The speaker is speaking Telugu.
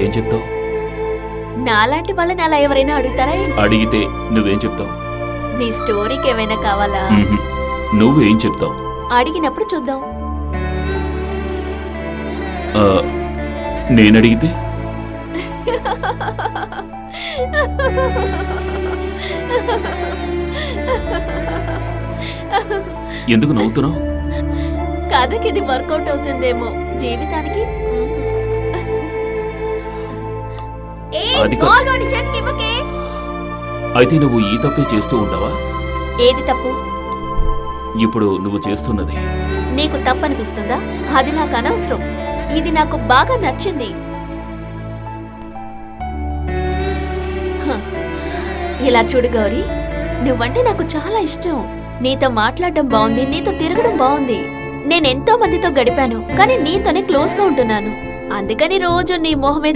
ఏం చెప్తావు? నాలాంటి వాళ్ళని అలా ఎవరైనా అడుగుతారా ఏంటి? అడిగితే నువ్వేం చెప్తావు? నీ స్టోరీకి ఏమైనా కావాలా? నువ్వేం చెప్తావు? అడిగినప్పుడు చూద్దాం. నేనడిగితే? ఎందుకు నవ్వుతున్నావు? కథకి ఇది వర్కౌట్ అవుతుందేమో, జీవితానికి అది అయితే నువ్వు ఈ తప్పే చేస్తూ ఉంటావా? ఏది తప్పు? ఇప్పుడు నువ్వు చేస్తున్నది. నీకు తప్పనిపిస్తుందా? అది నాకు అనవసరం. ఇది నాకు బాగా నచ్చింది. ఇలా చూడు గౌరీ, నువ్వంటే నాకు చాలా ఇష్టం. నీతో మాట్లాడడం బాగుంది, నీతో తిరగడం బాగుంది. నేనెంతో మందితో గడిపాను, కానీ నీతోనే క్లోజ్ గా ఉంటున్నాను. అందుకని రోజు నీ మొహమే